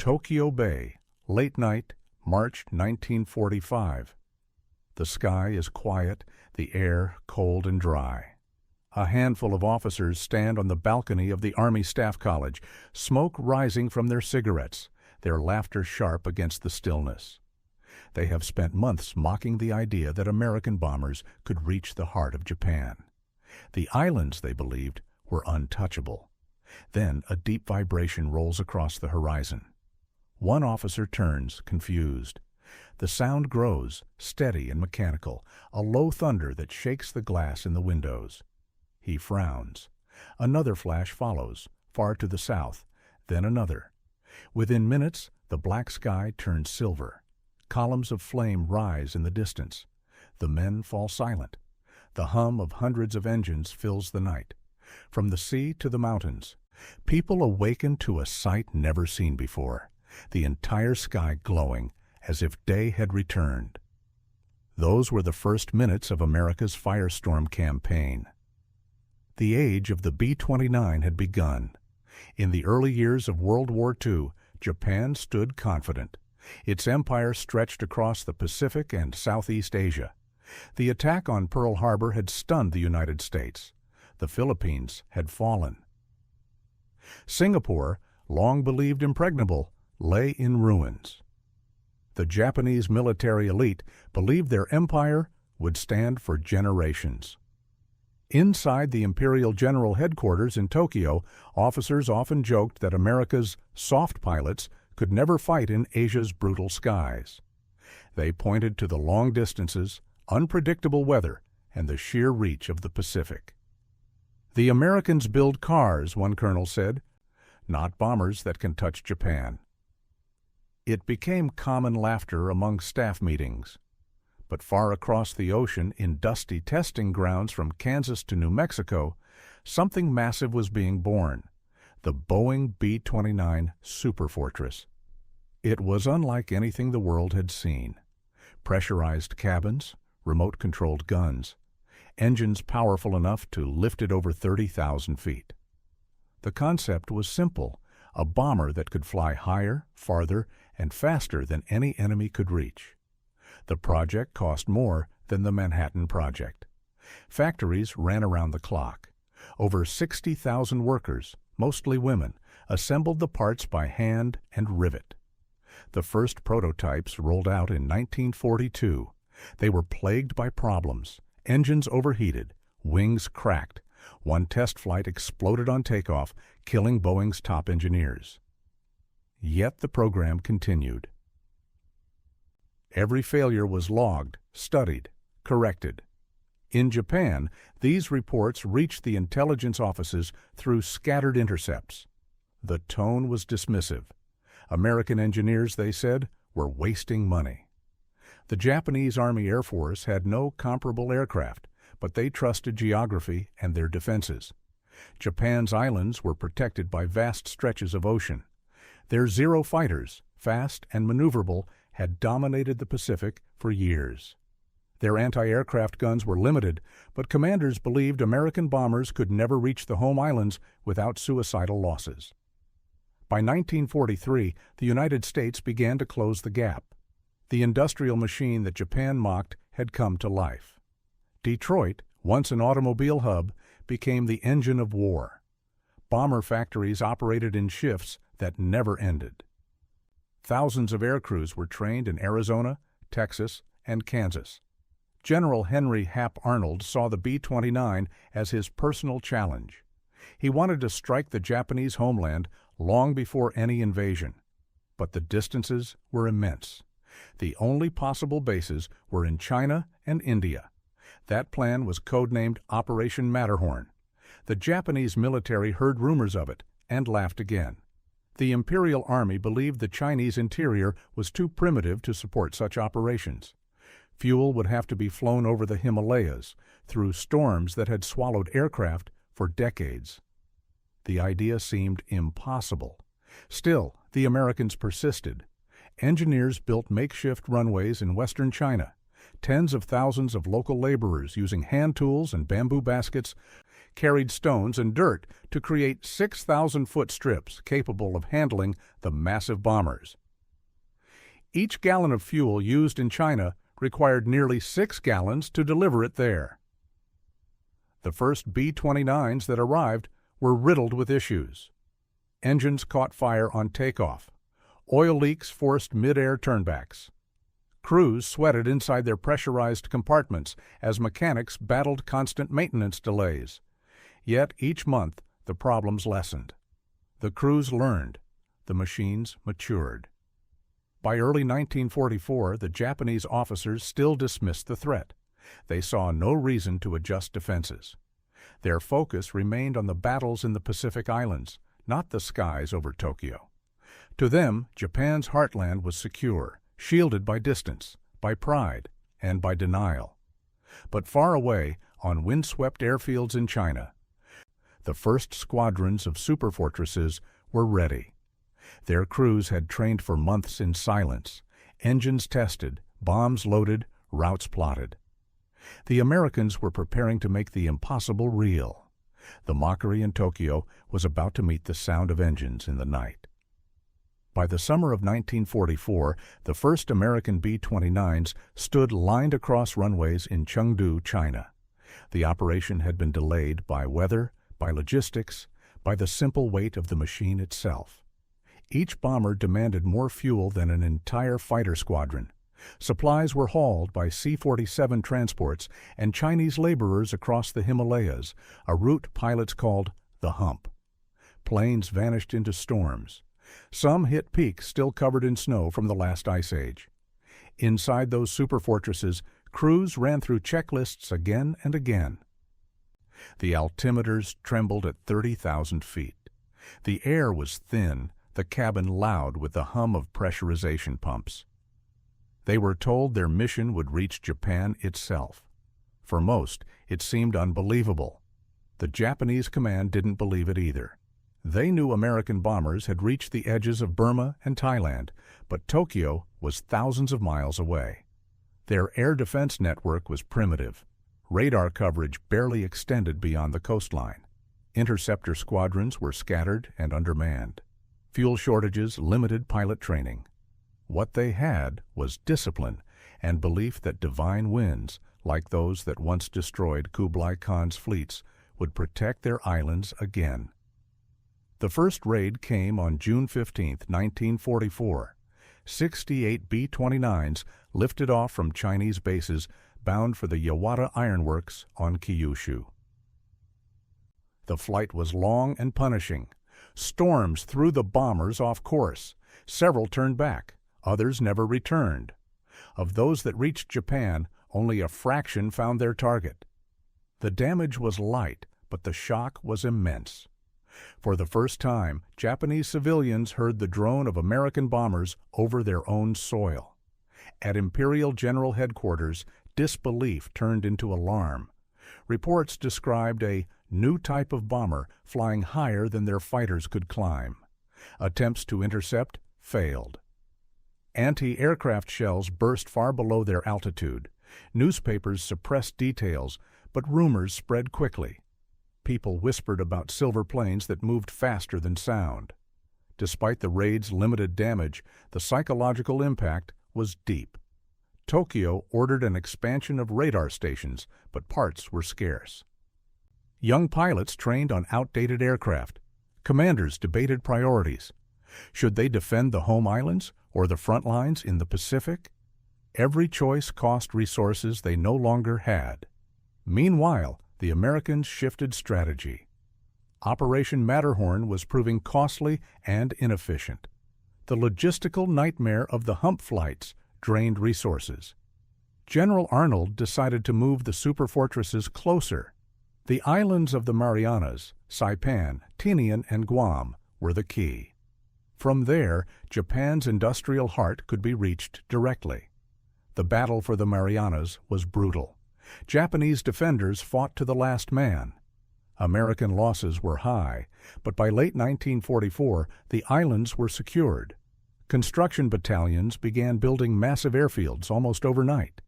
Tokyo Bay, late night, March 1945. The sky is quiet, the air cold and dry. A handful of officers stand on the balcony of the Army Staff College, smoke rising from their cigarettes, their laughter sharp against the stillness. They have spent months mocking the idea that American bombers could reach the heart of Japan. The islands, they believed, were untouchable. Then a deep vibration rolls across the horizon. One officer turns, confused. The sound grows, steady and mechanical, a low thunder that shakes the glass in the windows. He frowns. Another flash follows, far to the south, then another. Within minutes, the black sky turns silver. Columns of flame rise in the distance. The men fall silent. The hum of hundreds of engines fills the night. From the sea to the mountains, people awaken to a sight never seen before, the entire sky glowing as if day had returned. Those were the first minutes of America's firestorm campaign. The age of the B-29 had begun. In the early years of World War II, Japan stood confident. Its empire stretched across the Pacific and Southeast Asia. The attack on Pearl Harbor had stunned the United States. The Philippines had fallen. Singapore, long believed impregnable, lay in ruins. The Japanese military elite believed their empire would stand for generations. Inside the Imperial General Headquarters in Tokyo, officers often joked that America's soft pilots could never fight in Asia's brutal skies. They pointed to the long distances, unpredictable weather, and the sheer reach of the Pacific. "The Americans build cars," one colonel said, "not bombers that can touch Japan." It became common laughter among staff meetings. But far across the ocean, in dusty testing grounds from Kansas to New Mexico, something massive was being born: the Boeing B-29 superfortress. It was unlike anything the world had seen. Pressurized cabins, remote-controlled guns, engines powerful enough to lift it over 30,000 feet. The concept was simple: a bomber that could fly higher, farther, and faster than any enemy could reach. The project cost more than the Manhattan Project. Factories ran around the clock. Over 60,000 workers, mostly women, assembled the parts by hand and rivet. The first prototypes rolled out in 1942. They were plagued by problems. Engines overheated, wings cracked. One test flight exploded on takeoff, killing Boeing's top engineers. Yet the program continued. Every failure was logged, studied, corrected. In Japan, these reports reached the intelligence offices through scattered intercepts. The tone was dismissive. American engineers, they said, were wasting money. The Japanese Army Air Force had no comparable aircraft, but they trusted geography and their defenses. Japan's islands were protected by vast stretches of ocean. Their Zero fighters, fast and maneuverable, had dominated the Pacific for years. Their anti-aircraft guns were limited, but commanders believed American bombers could never reach the home islands without suicidal losses. By 1943, the United States began to close the gap. The industrial machine that Japan mocked had come to life. Detroit, once an automobile hub, became the engine of war. Bomber factories operated in shifts that never ended. Thousands of aircrews were trained in Arizona, Texas, and Kansas. General Henry Hap Arnold saw the B-29 as his personal challenge. He wanted to strike the Japanese homeland long before any invasion. But the distances were immense. The only possible bases were in China and India. That plan was codenamed Operation Matterhorn. The Japanese military heard rumors of it and laughed again. The Imperial Army believed the Chinese interior was too primitive to support such operations. Fuel would have to be flown over the Himalayas, through storms that had swallowed aircraft for decades. The idea seemed impossible. Still, the Americans persisted. Engineers built makeshift runways in western China. Tens of thousands of local laborers using hand tools and bamboo baskets carried stones and dirt to create 6,000-foot strips capable of handling the massive bombers. Each gallon of fuel used in China required nearly 6 gallons to deliver it there. The first B-29s that arrived were riddled with issues. Engines caught fire on takeoff. Oil leaks forced mid-air turnbacks. Crews sweated inside their pressurized compartments as mechanics battled constant maintenance delays. Yet each month the problems lessened. The crews learned. The machines matured. By early 1944, the Japanese officers still dismissed the threat. They saw no reason to adjust defenses. Their focus remained on the battles in the Pacific Islands, not the skies over Tokyo. To them, Japan's heartland was secure, shielded by distance, by pride, and by denial. But far away, on windswept airfields in China, the first squadrons of superfortresses were ready. Their crews had trained for months in silence, engines tested, bombs loaded, routes plotted. The Americans were preparing to make the impossible real. The mockery in Tokyo was about to meet the sound of engines in the night. By the summer of 1944, the first American B-29s stood lined across runways in Chengdu, China. The operation had been delayed by weather, by logistics, by the simple weight of the machine itself. Each bomber demanded more fuel than an entire fighter squadron. Supplies were hauled by C-47 transports and Chinese laborers across the Himalayas, a route pilots called the Hump. Planes vanished into storms. Some hit peaks still covered in snow from the last ice age. Inside those superfortresses, crews ran through checklists again and again. The altimeters trembled at 30,000 feet. The air was thin, the cabin loud with the hum of pressurization pumps. They were told their mission would reach Japan itself. For most, it seemed unbelievable. The Japanese command didn't believe it either. They knew American bombers had reached the edges of Burma and Thailand, but Tokyo was thousands of miles away. Their air defense network was primitive. Radar coverage barely extended beyond the coastline. Interceptor squadrons were scattered and undermanned. Fuel shortages limited pilot training. What they had was discipline and belief that divine winds, like those that once destroyed Kublai Khan's fleets, would protect their islands again. The first raid came on June 15, 1944. 68 B-29s lifted off from Chinese bases bound for the Yawata Ironworks on Kyushu. The flight was long and punishing. Storms threw the bombers off course. Several turned back. Others never returned. Of those that reached Japan, only a fraction found their target. The damage was light, but the shock was immense. For the first time, Japanese civilians heard the drone of American bombers over their own soil. At Imperial General Headquarters, disbelief turned into alarm. Reports described a new type of bomber flying higher than their fighters could climb. Attempts to intercept failed. Anti-aircraft shells burst far below their altitude. Newspapers suppressed details, but rumors spread quickly. People whispered about silver planes that moved faster than sound. Despite the raid's limited damage, the psychological impact was deep. Tokyo ordered an expansion of radar stations, but parts were scarce. Young pilots trained on outdated aircraft. Commanders debated priorities. Should they defend the home islands or the front lines in the Pacific? Every choice cost resources they no longer had. Meanwhile, the Americans shifted strategy. Operation Matterhorn was proving costly and inefficient. The logistical nightmare of the hump flights drained resources. General Arnold decided to move the superfortresses closer. The islands of the Marianas, Saipan, Tinian, and Guam were the key. From there, Japan's industrial heart could be reached directly. The battle for the Marianas was brutal. Japanese defenders fought to the last man. American losses were high, but by late 1944, the islands were secured. Construction battalions began building massive airfields almost overnight.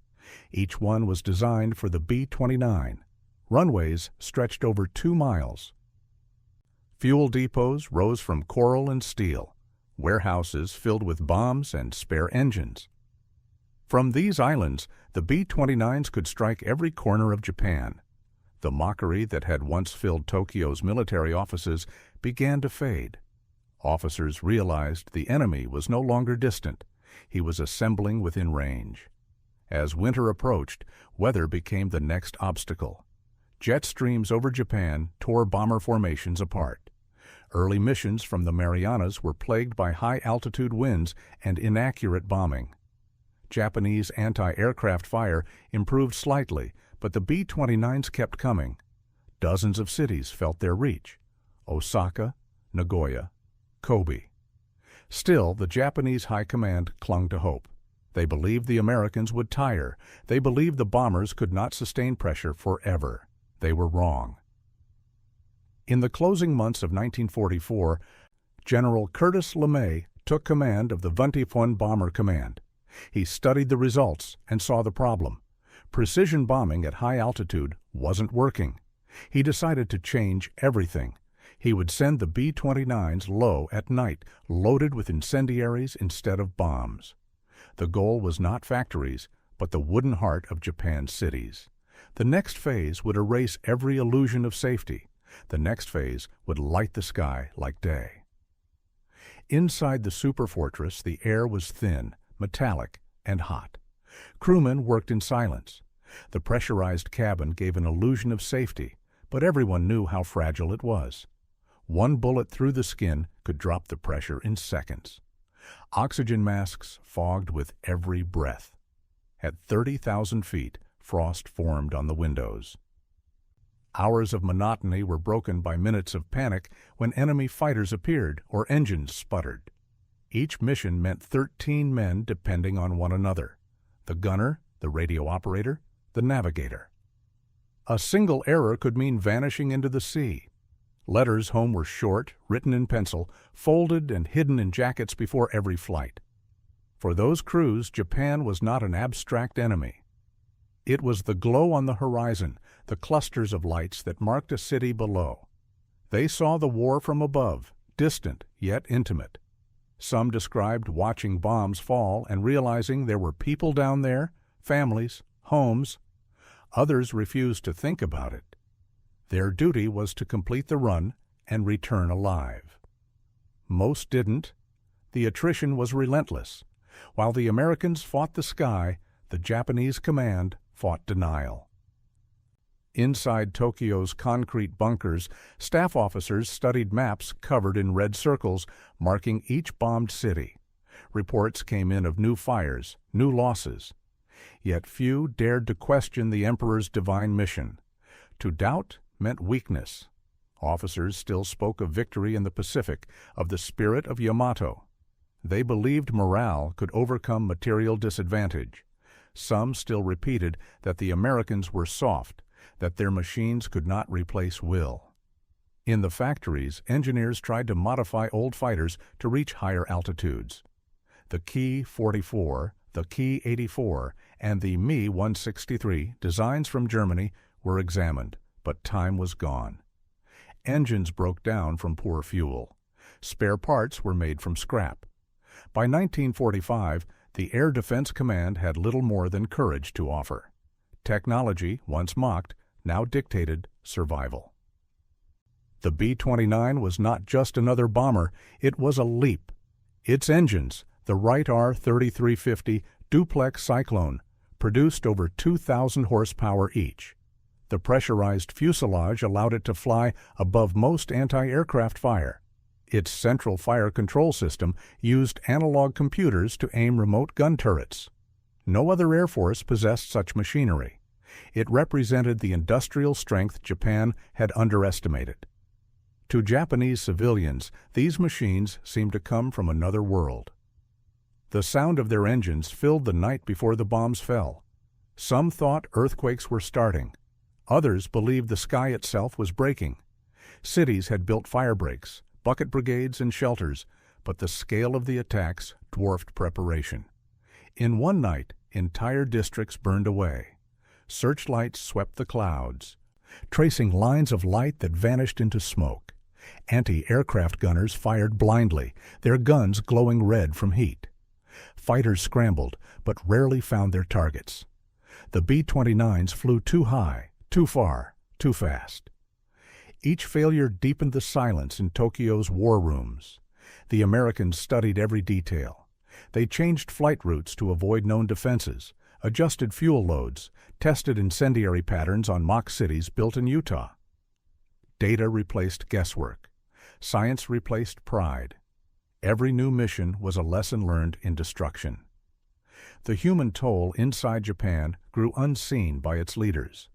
Each one was designed for the B-29. Runways stretched over 2 miles. Fuel depots rose from coral and steel, warehouses filled with bombs and spare engines. From these islands, the B-29s could strike every corner of Japan. The mockery that had once filled Tokyo's military offices began to fade. Officers realized the enemy was no longer distant. He was assembling within range. As winter approached, weather became the next obstacle. Jet streams over Japan tore bomber formations apart. Early missions from the Marianas were plagued by high-altitude winds and inaccurate bombing. Japanese anti-aircraft fire improved slightly, but the B-29s kept coming. Dozens of cities felt their reach: Osaka, Nagoya, Kobe. Still, the Japanese high command clung to hope. They believed the Americans would tire. They believed the bombers could not sustain pressure forever. They were wrong. In the closing months of 1944, General Curtis LeMay took command of the 21 Bomber Command. He studied the results and saw the problem. Precision bombing at high altitude wasn't working. He decided to change everything. He would send the B-29s low at night, loaded with incendiaries instead of bombs. The goal was not factories, but the wooden heart of Japan's cities. The next phase would erase every illusion of safety. The next phase would light the sky like day. Inside the superfortress, the air was thin, metallic, and hot. Crewmen worked in silence. The pressurized cabin gave an illusion of safety, but everyone knew how fragile it was. One bullet through the skin could drop the pressure in seconds. Oxygen masks fogged with every breath. At 30,000 feet, frost formed on the windows. Hours of monotony were broken by minutes of panic when enemy fighters appeared or engines sputtered. Each mission meant 13 men depending on one another: the gunner, the radio operator, the navigator. A single error could mean vanishing into the sea. Letters home were short, written in pencil, folded and hidden in jackets before every flight. For those crews, Japan was not an abstract enemy. It was the glow on the horizon, the clusters of lights that marked a city below. They saw the war from above, distant yet intimate. Some described watching bombs fall and realizing there were people down there, families, homes. Others refused to think about it. Their duty was to complete the run and return alive. Most didn't. The attrition was relentless. While the Americans fought the sky, the Japanese command fought denial. Inside Tokyo's concrete bunkers, staff officers studied maps covered in red circles marking each bombed city. Reports came in of new fires, new losses. Yet few dared to question the Emperor's divine mission. To doubt meant weakness. Officers still spoke of victory in the Pacific, of the spirit of Yamato. They believed morale could overcome material disadvantage. Some still repeated that the Americans were soft, that their machines could not replace will. In the factories, engineers tried to modify old fighters to reach higher altitudes. The Ki-44, the Ki-84, and the Mi-163, designs from Germany, were examined, but time was gone. Engines broke down from poor fuel. Spare parts were made from scrap. By 1945, the Air Defense Command had little more than courage to offer. Technology, once mocked, now dictated survival. The B-29 was not just another bomber, it was a leap. Its engines, the Wright R-3350 duplex Cyclone, produced over 2,000 horsepower each. The pressurized fuselage allowed it to fly above most anti-aircraft fire. Its central fire control system used analog computers to aim remote gun turrets. No other air force possessed such machinery. It represented the industrial strength Japan had underestimated. To Japanese civilians, these machines seemed to come from another world. The sound of their engines filled the night before the bombs fell. Some thought earthquakes were starting. Others believed the sky itself was breaking. Cities had built fire breaks, bucket brigades, and shelters, but the scale of the attacks dwarfed preparation. In one night, entire districts burned away. Searchlights swept the clouds. tracing lines of light that vanished into smoke. Anti-aircraft gunners fired blindly, their guns glowing red from heat. Fighters scrambled, but rarely found their targets. The B-29s flew too high, too far, too fast. Each failure deepened the silence in Tokyo's war rooms. The Americans studied every detail. They changed flight routes to avoid known defenses, adjusted fuel loads, tested incendiary patterns on mock cities built in Utah. Data replaced guesswork. Science replaced pride. Every new mission was a lesson learned in destruction. The human toll inside Japan grew unseen by its leaders.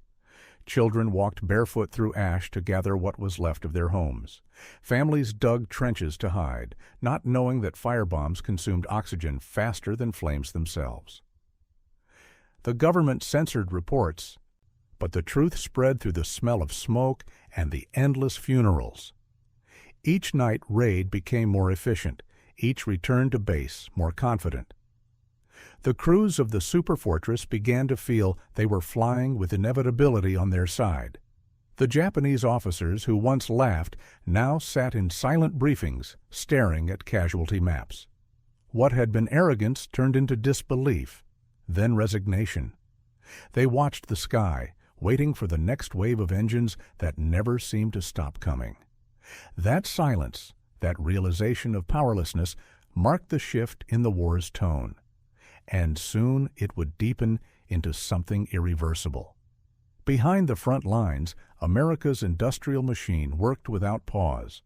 Children walked barefoot through ash to gather what was left of their homes. Families dug trenches to hide, not knowing that firebombs consumed oxygen faster than flames themselves. The government censored reports, but the truth spread through the smell of smoke and the endless funerals. Each night raid became more efficient, each returned to base more confident. The crews of the superfortress began to feel they were flying with inevitability on their side. The Japanese officers who once laughed now sat in silent briefings, staring at casualty maps. What had been arrogance turned into disbelief, then resignation. They watched the sky, waiting for the next wave of engines that never seemed to stop coming. That silence, that realization of powerlessness, marked the shift in the war's tone. And soon it would deepen into something irreversible. Behind the front lines, America's industrial machine worked without pause.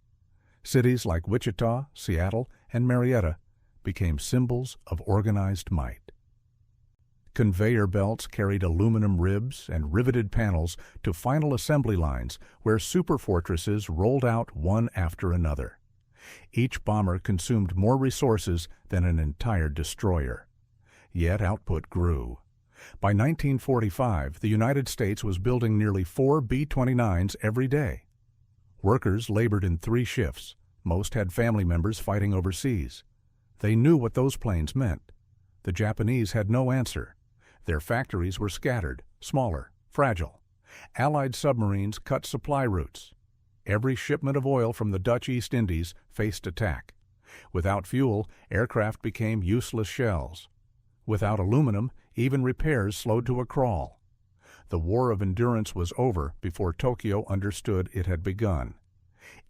Cities like Wichita, Seattle, and Marietta became symbols of organized might. Conveyor belts carried aluminum ribs and riveted panels to final assembly lines where superfortresses rolled out one after another. Each bomber consumed more resources than an entire destroyer. Yet output grew. By 1945, the United States was building nearly 4 B-29s every day. Workers labored in 3 shifts. Most had family members fighting overseas. They knew what those planes meant. The Japanese had no answer. Their factories were scattered, smaller, fragile. Allied submarines cut supply routes. Every shipment of oil from the Dutch East Indies faced attack. Without fuel, aircraft became useless shells. Without aluminum, even repairs slowed to a crawl. The war of endurance was over before Tokyo understood it had begun.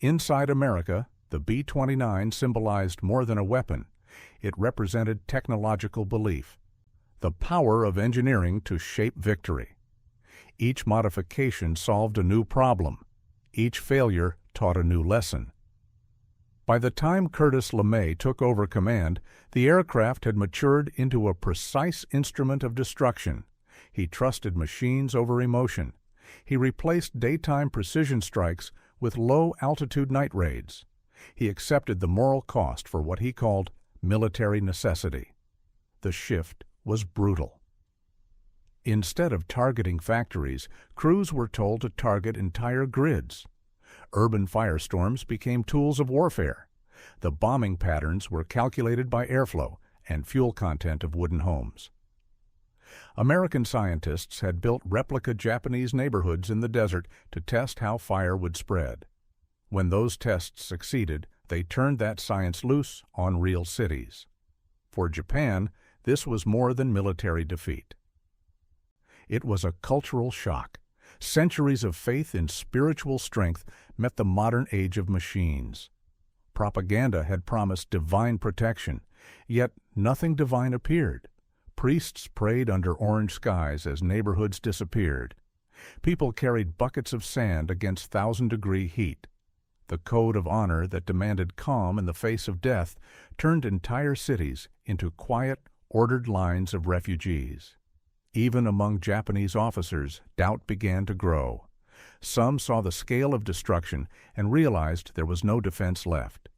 Inside America, the B-29 symbolized more than a weapon. It represented technological belief, the power of engineering to shape victory. Each modification solved a new problem. Each failure taught a new lesson. By the time Curtis LeMay took over command, the aircraft had matured into a precise instrument of destruction. He trusted machines over emotion. He replaced daytime precision strikes with low-altitude night raids. He accepted the moral cost for what he called military necessity. The shift was brutal. Instead of targeting factories, crews were told to target entire grids. Urban firestorms became tools of warfare. The bombing patterns were calculated by airflow and fuel content of wooden homes. American scientists had built replica Japanese neighborhoods in the desert to test how fire would spread. When those tests succeeded, they turned that science loose on real cities. For Japan, this was more than military defeat. It was a cultural shock. Centuries of faith in spiritual strength met the modern age of machines. Propaganda had promised divine protection, yet nothing divine appeared. Priests prayed under orange skies as neighborhoods disappeared. People carried buckets of sand against 1,000-degree heat. The code of honor that demanded calm in the face of death turned entire cities into quiet, ordered lines of refugees. Even among Japanese officers, doubt began to grow. Some saw the scale of destruction and realized there was no defense left.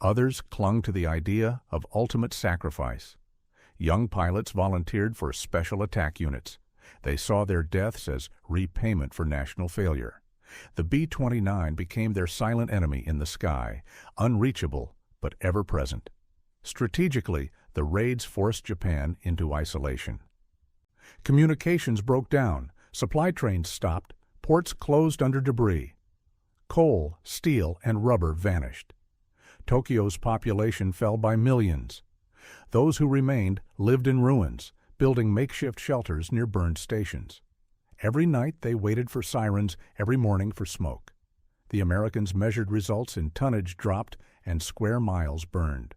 Others clung to the idea of ultimate sacrifice. Young pilots volunteered for special attack units. They saw their deaths as repayment for national failure. The B-29 became their silent enemy in the sky, unreachable but ever-present. Strategically, the raids forced Japan into isolation. Communications broke down, supply trains stopped, Ports closed under debris. Coal, steel, and rubber vanished. Tokyo's population fell by millions. Those who remained lived in ruins, building makeshift shelters near burned stations. Every night they waited for sirens, every morning for smoke. The Americans measured results in tonnage dropped and square miles burned.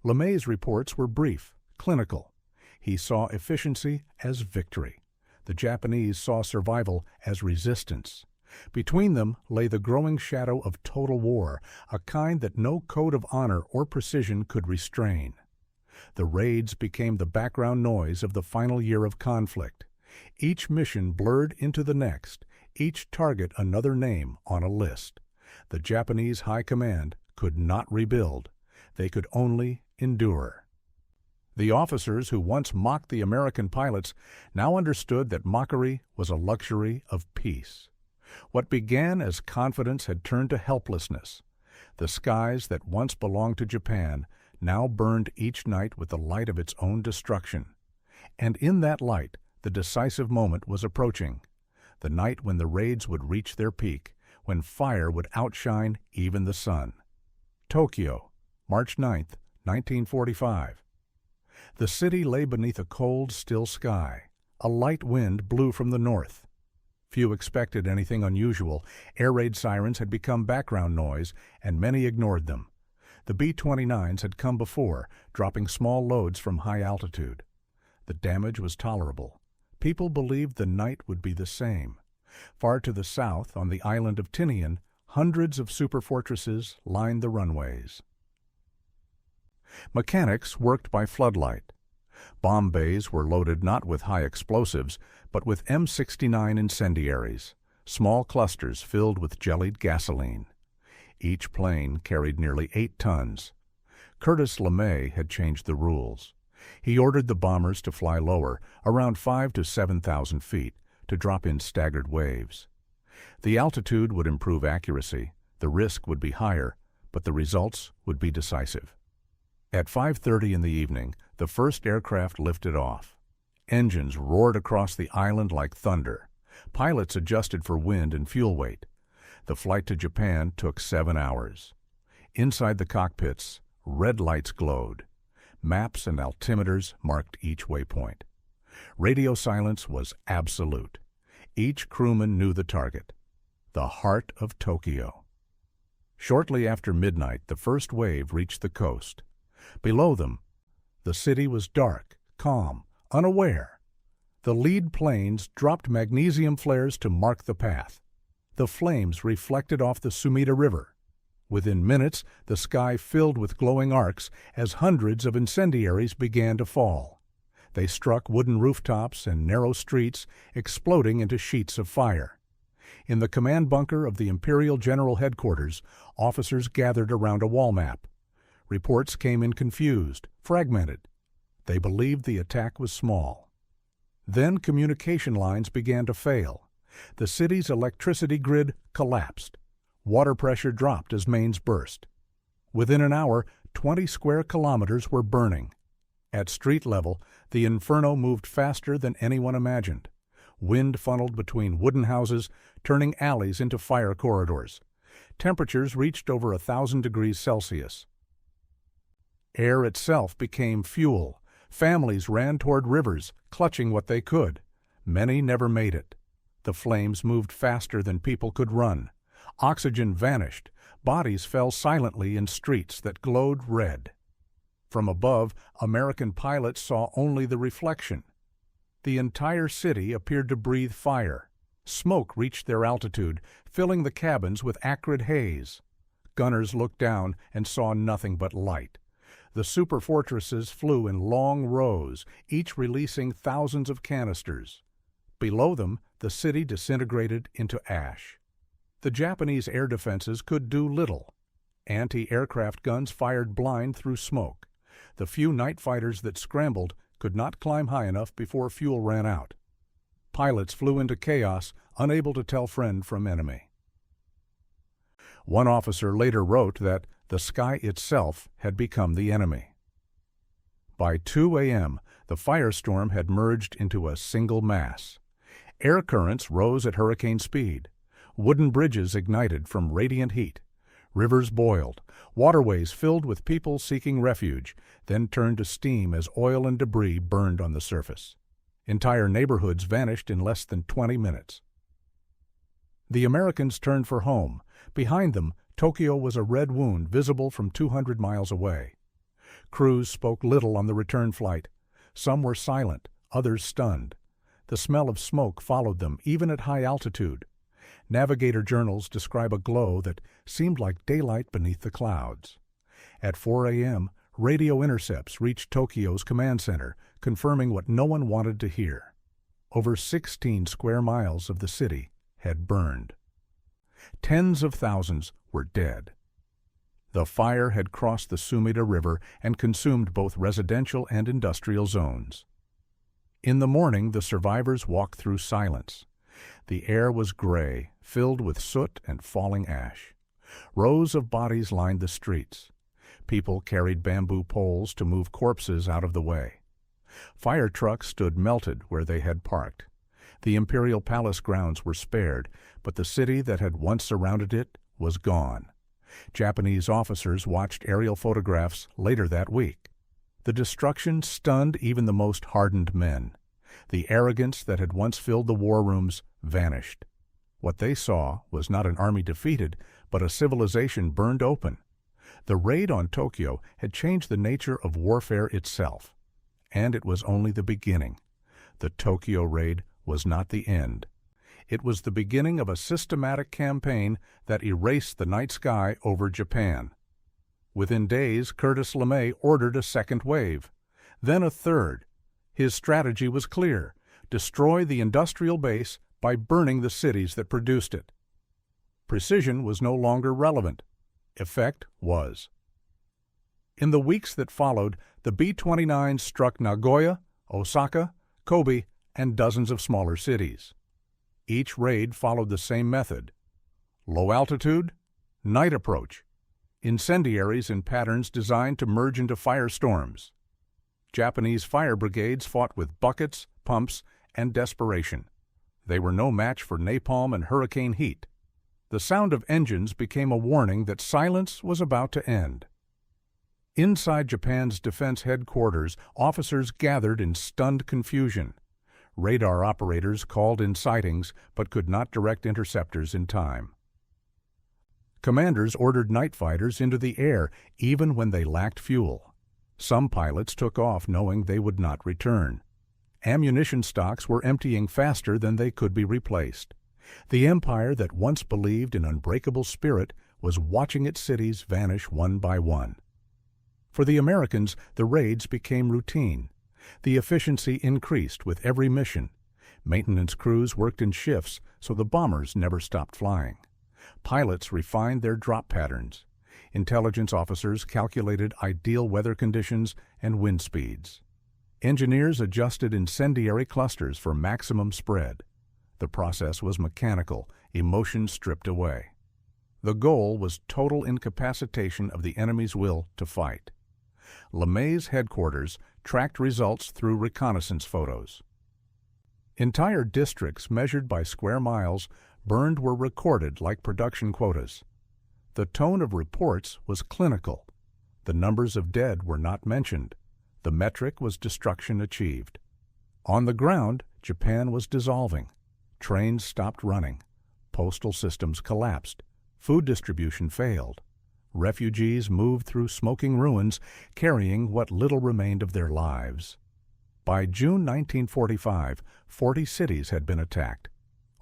LeMay's reports were brief, clinical. He saw efficiency as victory. The Japanese saw survival as resistance. Between them lay the growing shadow of total war, a kind that no code of honor or precision could restrain. The raids became the background noise of the final year of conflict. Each mission blurred into the next, each target another name on a list. The Japanese High Command could not rebuild. They could only endure. The officers who once mocked the American pilots now understood that mockery was a luxury of peace. What began as confidence had turned to helplessness. The skies that once belonged to Japan now burned each night with the light of its own destruction. And in that light, the decisive moment was approaching. The night when the raids would reach their peak, when fire would outshine even the sun. Tokyo, March 9, 1945. The city lay beneath a cold, still sky. A light wind blew from the north. Few expected anything unusual. Air raid sirens had become background noise, and many ignored them. The B-29s had come before, dropping small loads from high altitude. The damage was tolerable. People believed the night would be the same. Far to the south, on the island of Tinian, hundreds of superfortresses lined the runways. Mechanics worked by floodlight. Bomb bays were loaded not with high explosives, but with M69 incendiaries, small clusters filled with jellied gasoline. Each plane carried nearly 8 tons. Curtis LeMay had changed the rules. He ordered the bombers to fly lower, around 5,000 to 7,000 feet, to drop in staggered waves. The altitude would improve accuracy, the risk would be higher, but the results would be decisive. At 5:30 in the evening, the first aircraft lifted off. Engines roared across the island like thunder. Pilots adjusted for wind and fuel weight. The flight to Japan took 7 hours. Inside the cockpits, red lights glowed. Maps and altimeters marked each waypoint. Radio silence was absolute. Each crewman knew the target, the heart of Tokyo. Shortly after midnight, the first wave reached the coast. Below them, the city was dark, calm, unaware. The lead planes dropped magnesium flares to mark the path. The flames reflected off the Sumida River. Within minutes, the sky filled with glowing arcs as hundreds of incendiaries began to fall. They struck wooden rooftops and narrow streets, exploding into sheets of fire. In the command bunker of the Imperial General Headquarters, officers gathered around a wall map. Reports came in confused, fragmented. They believed the attack was small. Then communication lines began to fail. The city's electricity grid collapsed. Water pressure dropped as mains burst. Within an hour, 20 square kilometers were burning. At street level, the inferno moved faster than anyone imagined. Wind funneled between wooden houses, turning alleys into fire corridors. Temperatures reached over 1,000 degrees Celsius. Air itself became fuel. Families ran toward rivers, clutching what they could. Many never made it. The flames moved faster than people could run. Oxygen vanished. Bodies fell silently in streets that glowed red. From above, American pilots saw only the reflection. The entire city appeared to breathe fire. Smoke reached their altitude, filling the cabins with acrid haze. Gunners looked down and saw nothing but light. The superfortresses flew in long rows, each releasing thousands of canisters. Below them, the city disintegrated into ash. The Japanese air defenses could do little. Anti-aircraft guns fired blind through smoke. The few night fighters that scrambled could not climb high enough before fuel ran out. Pilots flew into chaos, unable to tell friend from enemy. One officer later wrote that the sky itself had become the enemy. By 2 a.m., the firestorm had merged into a single mass. Air currents rose at hurricane speed. Wooden bridges ignited from radiant heat. Rivers boiled. Waterways filled with people seeking refuge, then turned to steam as oil and debris burned on the surface. Entire neighborhoods vanished in less than 20 minutes. The Americans turned for home. Behind them, Tokyo was a red wound visible from 200 miles away. Crews spoke little on the return flight. Some were silent, others stunned. The smell of smoke followed them, even at high altitude. Navigator journals describe a glow that seemed like daylight beneath the clouds. At 4 a.m., radio intercepts reached Tokyo's command center, confirming what no one wanted to hear. Over 16 square miles of the city had burned. Tens of thousands were dead. The fire had crossed the Sumida River and consumed both residential and industrial zones. In the morning, the survivors walked through silence. The air was gray, filled with soot and falling ash. Rows of bodies lined the streets. People carried bamboo poles to move corpses out of the way. Fire trucks stood melted where they had parked. The Imperial Palace grounds were spared, but the city that had once surrounded it was gone. Japanese officers watched aerial photographs later that week. The destruction stunned even the most hardened men. The arrogance that had once filled the war rooms vanished. What they saw was not an army defeated, but a civilization burned open. The raid on Tokyo had changed the nature of warfare itself. And it was only the beginning. The Tokyo raid was not the end. It was the beginning of a systematic campaign that erased the night sky over Japan. Within days, Curtis LeMay ordered a second wave, then a third. His strategy was clear: destroy the industrial base by burning the cities that produced it. Precision was no longer relevant. Effect was. In the weeks that followed, the B-29s struck Nagoya, Osaka, Kobe, and dozens of smaller cities. Each raid followed the same method: low altitude, night approach, incendiaries in patterns designed to merge into firestorms. Japanese fire brigades fought with buckets, pumps, and desperation. They were no match for napalm and hurricane heat. The sound of engines became a warning that silence was about to end. Inside Japan's defense headquarters, officers gathered in stunned confusion. Radar operators called in sightings but could not direct interceptors in time. Commanders ordered night fighters into the air even when they lacked fuel. Some pilots took off knowing they would not return. Ammunition stocks were emptying faster than they could be replaced. The empire that once believed in unbreakable spirit was watching its cities vanish one by one. For the Americans, the raids became routine. The efficiency increased with every mission. Maintenance crews worked in shifts, so the bombers never stopped flying. Pilots refined their drop patterns. Intelligence officers calculated ideal weather conditions and wind speeds. Engineers adjusted incendiary clusters for maximum spread. The process was mechanical, emotion stripped away. The goal was total incapacitation of the enemy's will to fight. LeMay's headquarters tracked results through reconnaissance photos. Entire districts measured by square miles burned were recorded like production quotas. The tone of reports was clinical. The numbers of dead were not mentioned. The metric was destruction achieved. On the ground, Japan was dissolving. Trains stopped running. Postal systems collapsed. Food distribution failed. Refugees moved through smoking ruins, carrying what little remained of their lives. By June 1945, 40 cities had been attacked.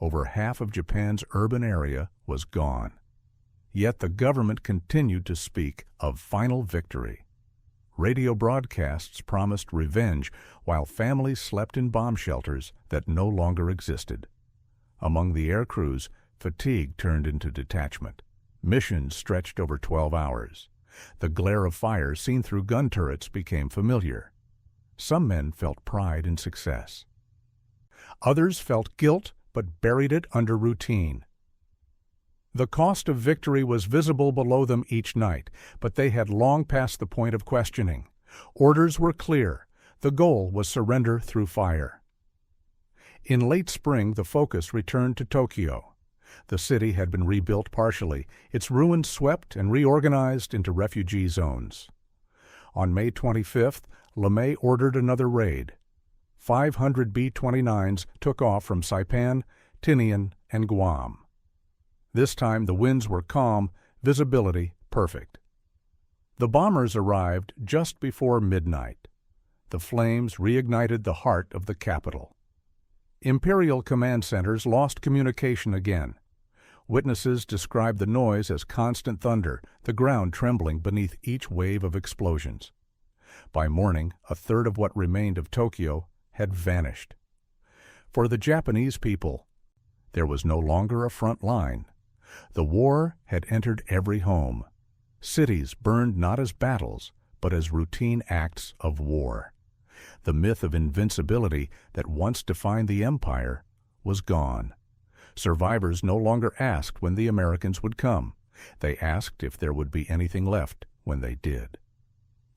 Over half of Japan's urban area was gone. Yet the government continued to speak of final victory. Radio broadcasts promised revenge while families slept in bomb shelters that no longer existed. Among the air crews, fatigue turned into detachment. Missions stretched over 12 hours. The glare of fire seen through gun turrets became familiar. Some men felt pride in success. Others felt guilt but buried it under routine. The cost of victory was visible below them each night, but they had long passed the point of questioning. Orders were clear. The goal was surrender through fire. In late spring, the focus returned to Tokyo. The city had been rebuilt partially, its ruins swept and reorganized into refugee zones. On May 25th, LeMay ordered another raid. 500 B-29s took off from Saipan, Tinian, and Guam. This time the winds were calm, visibility perfect. The bombers arrived just before midnight. The flames reignited the heart of the capital. Imperial command centers lost communication again. Witnesses described the noise as constant thunder, the ground trembling beneath each wave of explosions. By morning, a third of what remained of Tokyo had vanished. For the Japanese people, there was no longer a front line. The war had entered every home. Cities burned not as battles, but as routine acts of war. The myth of invincibility that once defined the empire was gone. Survivors no longer asked when the Americans would come. They asked if there would be anything left when they did.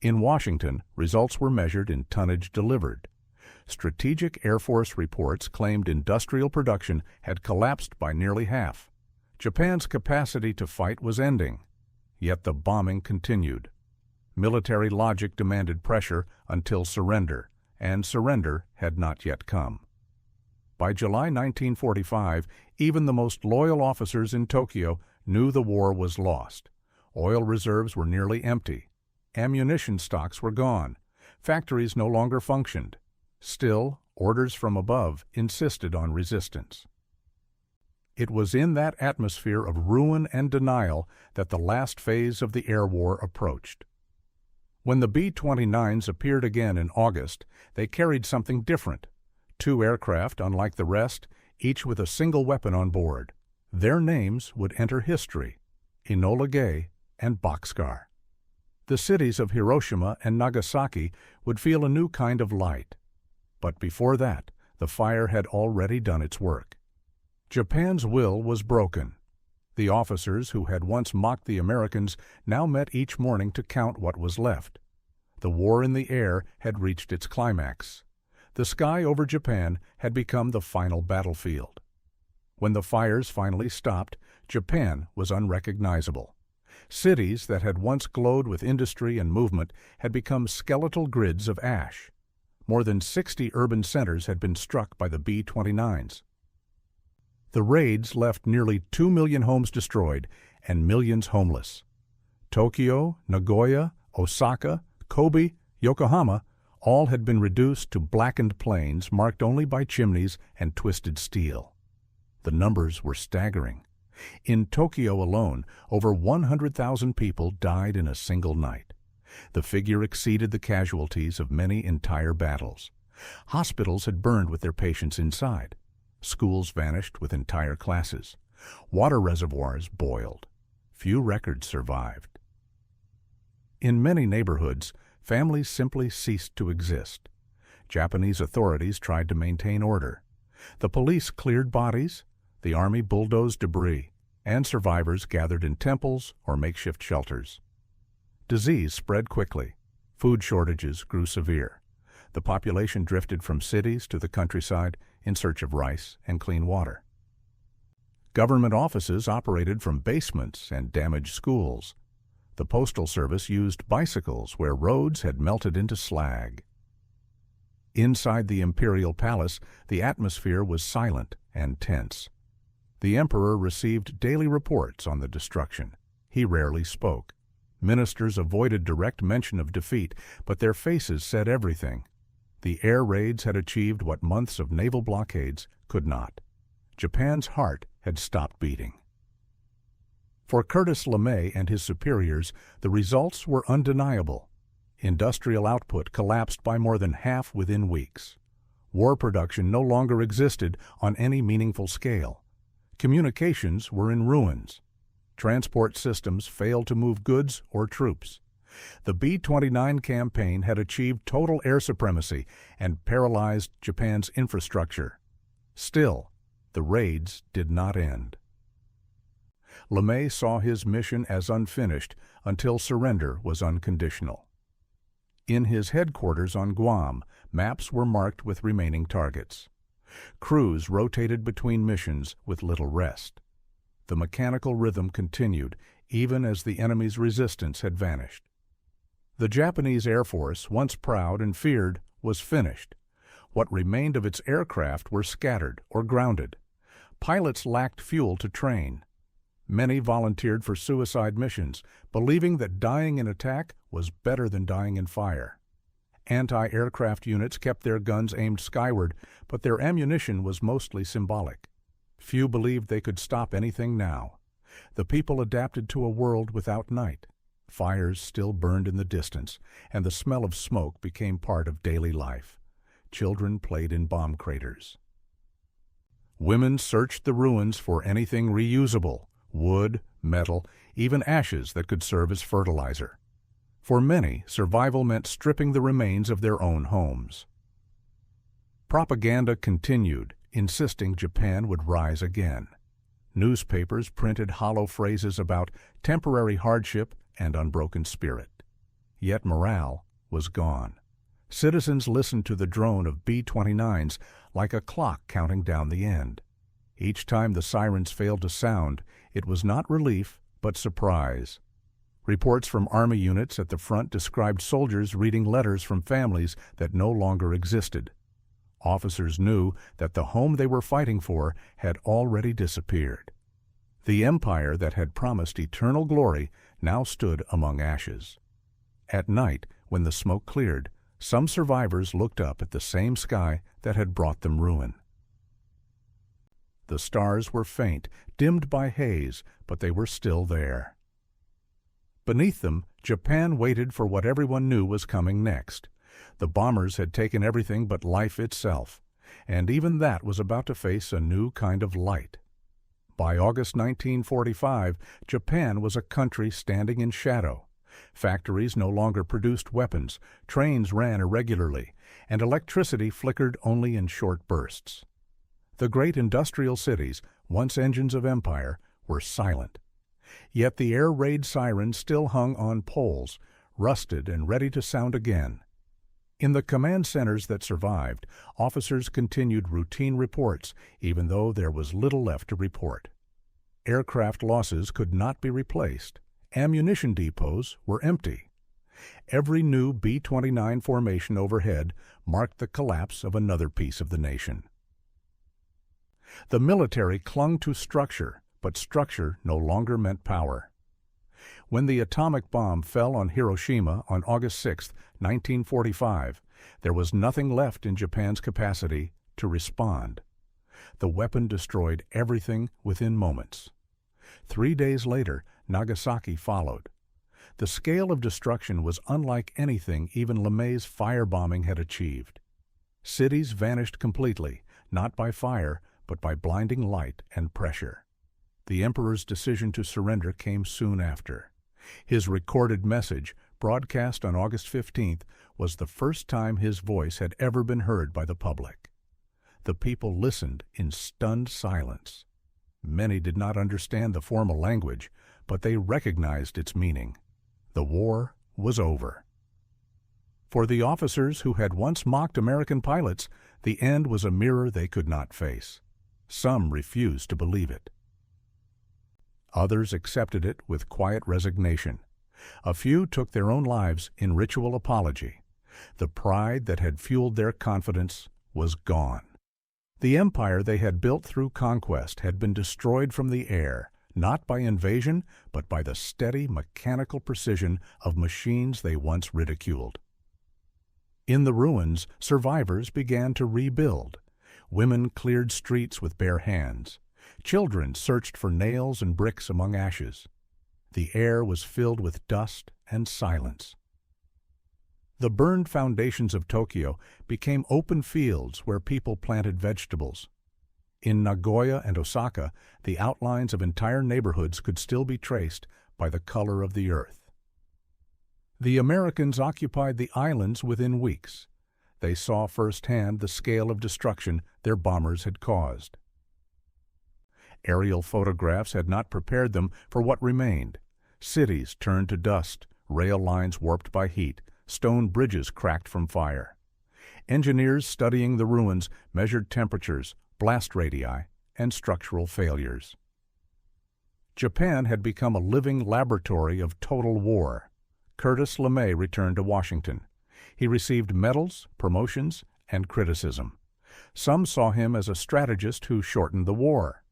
In Washington, results were measured in tonnage delivered. Strategic Air Force reports claimed industrial production had collapsed by nearly half. Japan's capacity to fight was ending, yet the bombing continued. Military logic demanded pressure until surrender, and surrender had not yet come. By July 1945, even the most loyal officers in Tokyo knew the war was lost. Oil reserves were nearly empty. Ammunition stocks were gone. Factories no longer functioned. Still, orders from above insisted on resistance. It was in that atmosphere of ruin and denial that the last phase of the air war approached. When the B-29s appeared again in August, they carried something different. 2 aircraft, unlike the rest, each with a single weapon on board. Their names would enter history: Enola Gay and Boxcar. The cities of Hiroshima and Nagasaki would feel a new kind of light. But before that, the fire had already done its work. Japan's will was broken. The officers who had once mocked the Americans now met each morning to count what was left. The war in the air had reached its climax. The sky over Japan had become the final battlefield. When the fires finally stopped, Japan was unrecognizable. Cities that had once glowed with industry and movement had become skeletal grids of ash. More than 60 urban centers had been struck by the B-29s. The raids left nearly 2 million homes destroyed and millions homeless. Tokyo, Nagoya, Osaka, Kobe, Yokohama all had been reduced to blackened plains marked only by chimneys and twisted steel. The numbers were staggering. In Tokyo alone, over 100,000 people died in a single night. The figure exceeded the casualties of many entire battles. Hospitals had burned with their patients inside. Schools vanished with entire classes. Water reservoirs boiled. Few records survived. In many neighborhoods, families simply ceased to exist. Japanese authorities tried to maintain order. The police cleared bodies, the army bulldozed debris, and survivors gathered in temples or makeshift shelters. Disease spread quickly. Food shortages grew severe. The population drifted from cities to the countryside in search of rice and clean water. Government offices operated from basements and damaged schools. The Postal Service used bicycles where roads had melted into slag. Inside the imperial palace, the atmosphere was silent and tense. The emperor received daily reports on the destruction. He rarely spoke. Ministers avoided direct mention of defeat, but their faces said everything. The air raids had achieved what months of naval blockades could not. Japan's heart had stopped beating. For Curtis LeMay and his superiors, the results were undeniable. Industrial output collapsed by more than half within weeks. War production no longer existed on any meaningful scale. Communications were in ruins. Transport systems failed to move goods or troops. The B-29 campaign had achieved total air supremacy and paralyzed Japan's infrastructure. Still, the raids did not end. LeMay saw his mission as unfinished until surrender was unconditional. In his headquarters on Guam, maps were marked with remaining targets. Crews rotated between missions with little rest. The mechanical rhythm continued even as the enemy's resistance had vanished. The Japanese Air Force, once proud and feared, was finished. What remained of its aircraft were scattered or grounded. Pilots lacked fuel to train. Many volunteered for suicide missions, believing that dying in attack was better than dying in fire. Anti-aircraft units kept their guns aimed skyward, but their ammunition was mostly symbolic. Few believed they could stop anything now. The people adapted to a world without night. Fires still burned in the distance, and the smell of smoke became part of daily life. Children played in bomb craters. Women searched the ruins for anything reusable: wood, metal, even ashes that could serve as fertilizer. For many, survival meant stripping the remains of their own homes. Propaganda continued, insisting Japan would rise again. Newspapers printed hollow phrases about temporary hardship and unbroken spirit. Yet morale was gone. Citizens listened to the drone of B-29s like a clock counting down the end. Each time the sirens failed to sound, it was not relief, but surprise. Reports from Army units at the front described soldiers reading letters from families that no longer existed. Officers knew that the home they were fighting for had already disappeared. The empire that had promised eternal glory now stood among ashes. At night, when the smoke cleared, some survivors looked up at the same sky that had brought them ruin. The stars were faint, dimmed by haze, but they were still there. Beneath them, Japan waited for what everyone knew was coming next. The bombers had taken everything but life itself, and even that was about to face a new kind of light. By August 1945, Japan was a country standing in shadow. Factories no longer produced weapons, trains ran irregularly, and electricity flickered only in short bursts. The great industrial cities, once engines of empire, were silent. Yet the air raid sirens still hung on poles, rusted and ready to sound again. In the command centers that survived, officers continued routine reports, even though there was little left to report. Aircraft losses could not be replaced. Ammunition depots were empty. Every new B-29 formation overhead marked the collapse of another piece of the nation. The military clung to structure, but structure no longer meant power. When the atomic bomb fell on Hiroshima on August 6, 1945, there was nothing left in Japan's capacity to respond. The weapon destroyed everything within moments. 3 days later, Nagasaki followed. The scale of destruction was unlike anything even LeMay's firebombing had achieved. Cities vanished completely, not by fire, but by blinding light and pressure. The emperor's decision to surrender came soon after. His recorded message, broadcast on August 15th, was the first time his voice had ever been heard by the public. The people listened in stunned silence. Many did not understand the formal language, but they recognized its meaning. The war was over. For the officers who had once mocked American pilots, the end was a mirror they could not face. Some refused to believe it. Others accepted it with quiet resignation. A few took their own lives in ritual apology. The pride that had fueled their confidence was gone. The empire they had built through conquest had been destroyed from the air, not by invasion, but by the steady mechanical precision of machines they once ridiculed. In the ruins, survivors began to rebuild. Women cleared streets with bare hands. Children searched for nails and bricks among ashes. The air was filled with dust and silence. The burned foundations of Tokyo became open fields where people planted vegetables. In Nagoya and Osaka, the outlines of entire neighborhoods could still be traced by the color of the earth. The Americans occupied the islands within weeks. They saw firsthand the scale of destruction their bombers had caused. Aerial photographs had not prepared them for what remained. Cities turned to dust, rail lines warped by heat, stone bridges cracked from fire. Engineers studying the ruins measured temperatures, blast radii, and structural failures. Japan had become a living laboratory of total war. Curtis LeMay returned to Washington. He received medals, promotions, and criticism. Some saw him as a strategist who shortened the war.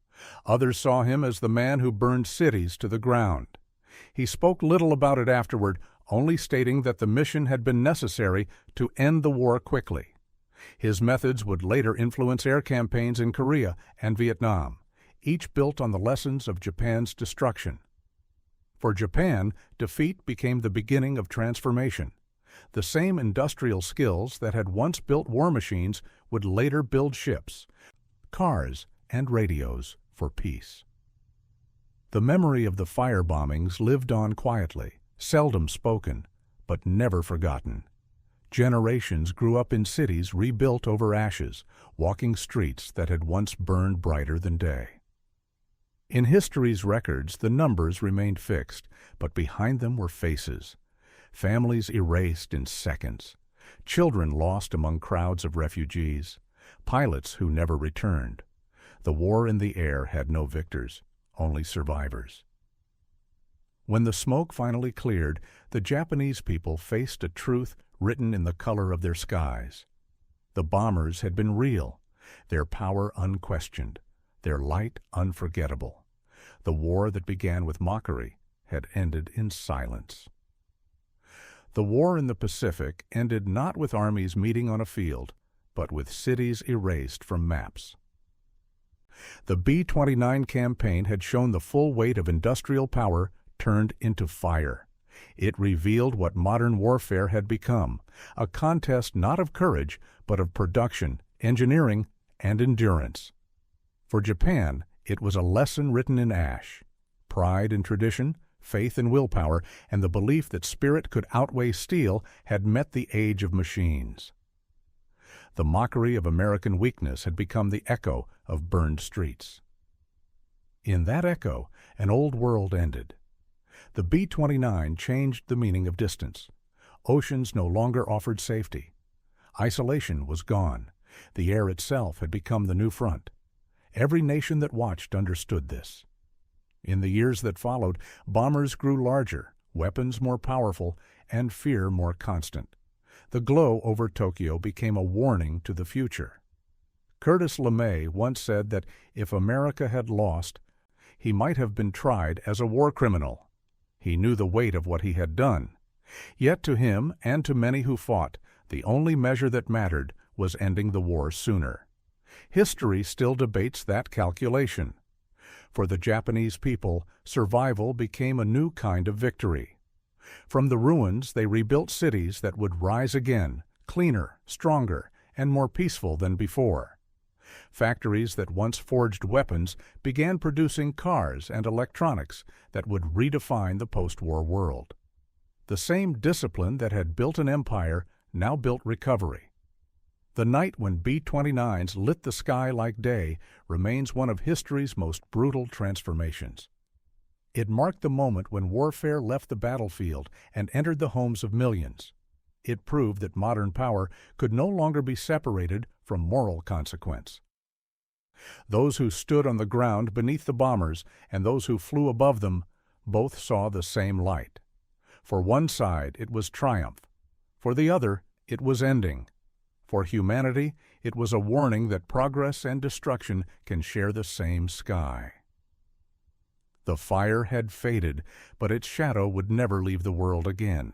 Others saw him as the man who burned cities to the ground. He spoke little about it afterward, only stating that the mission had been necessary to end the war quickly. His methods would later influence air campaigns in Korea and Vietnam, each built on the lessons of Japan's destruction. For Japan, defeat became the beginning of transformation. The same industrial skills that had once built war machines would later build ships, cars, and radios for peace. The memory of the firebombings lived on quietly, seldom spoken, but never forgotten. Generations grew up in cities rebuilt over ashes, walking streets that had once burned brighter than day. In history's records, the numbers remained fixed, but behind them were faces. Families erased in seconds, children lost among crowds of refugees, pilots who never returned. The war in the air had no victors, only survivors. When the smoke finally cleared, the Japanese people faced a truth written in the color of their skies. The bombers had been real, their power unquestioned, their light unforgettable. The war that began with mockery had ended in silence. The war in the Pacific ended not with armies meeting on a field, but with cities erased from maps. The B-29 campaign had shown the full weight of industrial power turned into fire. It revealed what modern warfare had become, a contest not of courage, but of production, engineering, and endurance. For Japan, it was a lesson written in ash. Pride in tradition, faith in willpower, and the belief that spirit could outweigh steel had met the age of machines. The mockery of American weakness had become the echo of burned streets. In that echo, an old world ended. The B-29 changed the meaning of distance. Oceans no longer offered safety. Isolation was gone. The air itself had become the new front. Every nation that watched understood this. In the years that followed, bombers grew larger, weapons more powerful, and fear more constant. The glow over Tokyo became a warning to the future. Curtis LeMay once said that if America had lost, he might have been tried as a war criminal. He knew the weight of what he had done. Yet to him and to many who fought, the only measure that mattered was ending the war sooner. History still debates that calculation. For the Japanese people, survival became a new kind of victory. From the ruins, they rebuilt cities that would rise again, cleaner, stronger, and more peaceful than before. Factories that once forged weapons began producing cars and electronics that would redefine the post-war world. The same discipline that had built an empire now built recovery. The night when B-29s lit the sky like day remains one of history's most brutal transformations. It marked the moment when warfare left the battlefield and entered the homes of millions. It proved that modern power could no longer be separated from moral consequence. Those who stood on the ground beneath the bombers and those who flew above them both saw the same light. For one side, it was triumph. For the other, it was ending. For humanity, it was a warning that progress and destruction can share the same sky. The fire had faded, but its shadow would never leave the world again.